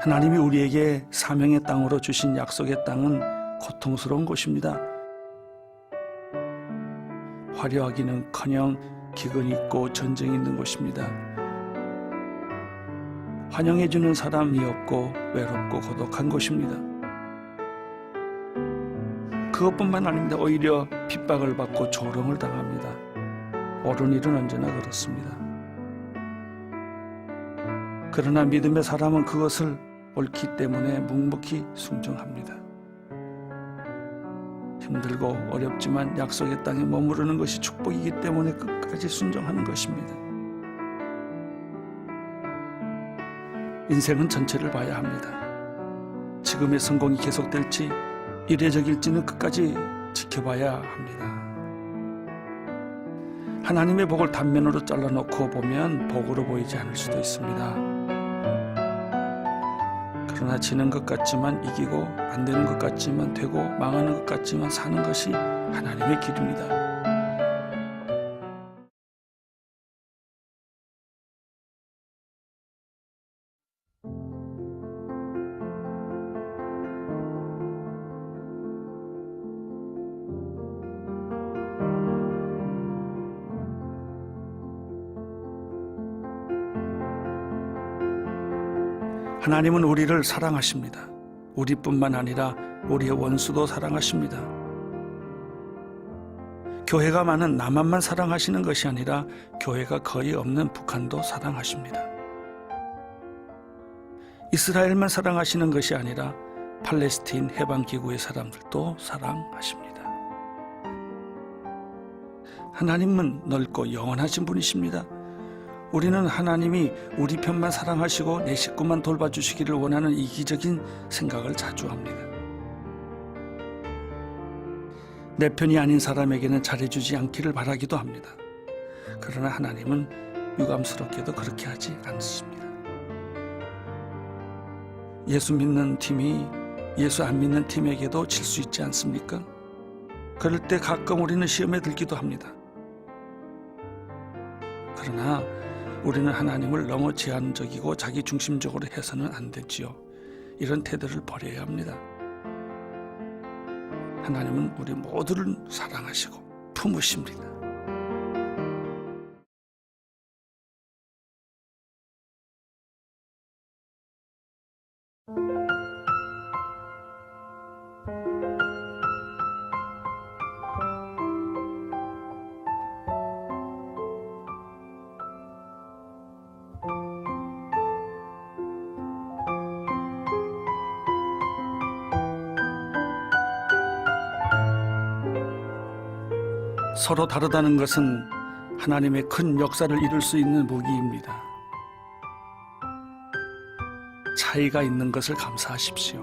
하나님이 우리에게 사명의 땅으로 주신 약속의 땅은 고통스러운 곳입니다. 화려하기는커녕 기근이 있고 전쟁이 있는 곳입니다. 환영해주는 사람이 없고 외롭고 고독한 곳입니다. 그것뿐만 아닙니다. 오히려 핍박을 받고 조롱을 당합니다. 옳은 일은 언제나 그렇습니다. 그러나 믿음의 사람은 그것을 옳기 때문에 묵묵히 순종합니다. 힘들고 어렵지만 약속의 땅에 머무르는 것이 축복이기 때문에 끝까지 순종하는 것입니다. 인생은 전체를 봐야 합니다. 지금의 성공이 계속될지 이례적일지는 끝까지 지켜봐야 합니다. 하나님의 복을 단면으로 잘라놓고 보면 복으로 보이지 않을 수도 있습니다. 그러나 지는 것 같지만 이기고 안 되는 것 같지만 되고 망하는 것 같지만 사는 것이 하나님의 길입니다. 하나님은 우리를 사랑하십니다. 우리뿐만 아니라 우리의 원수도 사랑하십니다. 교회가 많은 남한만 사랑하시는 것이 아니라 교회가 거의 없는 북한도 사랑하십니다. 이스라엘만 사랑하시는 것이 아니라 팔레스타인 해방기구의 사람들도 사랑하십니다. 하나님은 넓고 영원하신 분이십니다. 우리는 하나님이 우리 편만 사랑하시고 내 식구만 돌봐주시기를 원하는 이기적인 생각을 자주 합니다. 내 편이 아닌 사람에게는 잘해주지 않기를 바라기도 합니다. 그러나 하나님은 유감스럽게도 그렇게 하지 않습니다. 예수 믿는 팀이 예수 안 믿는 팀에게도 질 수 있지 않습니까? 그럴 때 가끔 우리는 시험에 들기도 합니다. 그러나 우리는 하나님을 너무 제한적이고 자기중심적으로 해서는 안 되지요. 이런 태도를 버려야 합니다. 하나님은 우리 모두를 사랑하시고 품으십니다. 서로 다르다는 것은 하나님의 큰 역사를 이룰 수 있는 무기입니다. 차이가 있는 것을 감사하십시오.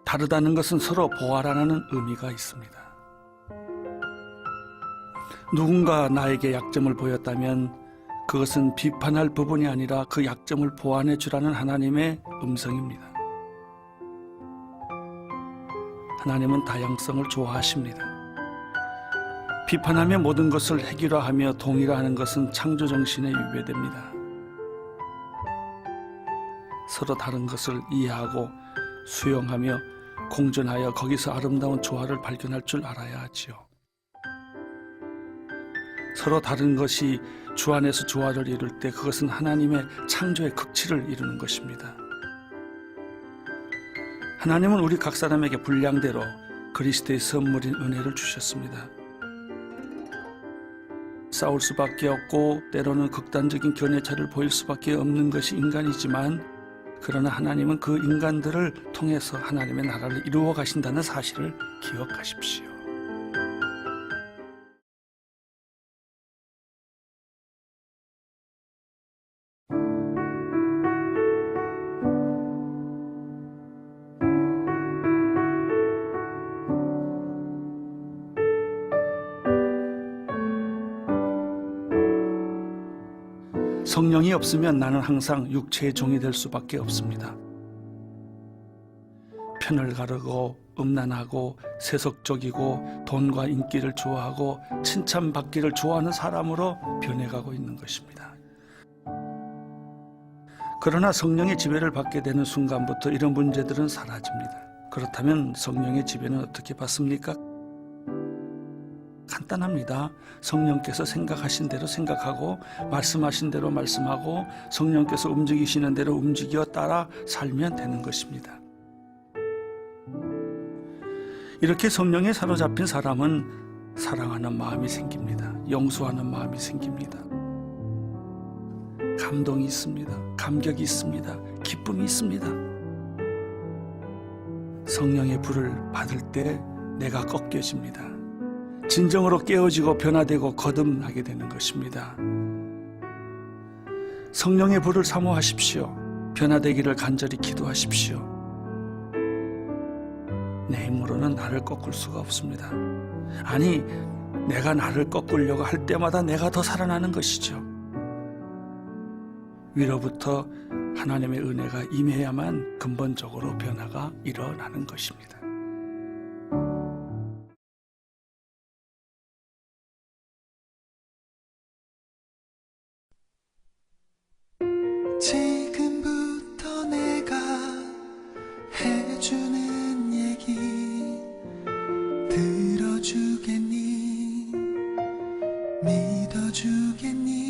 다르다는 것은 서로 보완하라는 의미가 있습니다. 누군가 나에게 약점을 보였다면 그것은 비판할 부분이 아니라 그 약점을 보완해 주라는 하나님의 음성입니다. 하나님은 다양성을 좋아하십니다. 비판하며 모든 것을 해결화하며 동일화하는 것은 창조정신에 위배됩니다. 서로 다른 것을 이해하고 수용하며 공존하여 거기서 아름다운 조화를 발견할 줄 알아야 하지요. 서로 다른 것이 주 안에서 조화를 이룰 때 그것은 하나님의 창조의 극치를 이루는 것입니다. 하나님은 우리 각 사람에게 분량대로 그리스도의 선물인 은혜를 주셨습니다. 싸울 수밖에 없고 때로는 극단적인 견해차를 보일 수밖에 없는 것이 인간이지만 그러나 하나님은 그 인간들을 통해서 하나님의 나라를 이루어 가신다는 사실을 기억하십시오. 성령이 없으면 나는 항상 육체의 종이 될 수밖에 없습니다. 편을 가르고 음란하고 세속적이고 돈과 인기를 좋아하고 칭찬받기를 좋아하는 사람으로 변해가고 있는 것입니다. 그러나 성령의 지배를 받게 되는 순간부터 이런 문제들은 사라집니다. 그렇다면 성령의 지배는 어떻게 받습니까? 간단합니다. 성령께서 생각하신 대로 생각하고 말씀하신 대로 말씀하고 성령께서 움직이시는 대로 움직여 따라 살면 되는 것입니다. 이렇게 성령에 사로잡힌 사람은 사랑하는 마음이 생깁니다. 용서하는 마음이 생깁니다. 감동이 있습니다. 감격이 있습니다. 기쁨이 있습니다. 성령의 불을 받을 때 내가 꺾여집니다. 진정으로 깨어지고 변화되고 거듭나게 되는 것입니다. 성령의 불을 사모하십시오. 변화되기를 간절히 기도하십시오. 내 힘으로는 나를 꺾을 수가 없습니다. 아니, 내가 나를 꺾으려고 할 때마다 내가 더 살아나는 것이죠. 위로부터 하나님의 은혜가 임해야만 근본적으로 변화가 일어나는 것입니다. 지금부터 내가 해주는 얘기 들어주겠니? 믿어주겠니?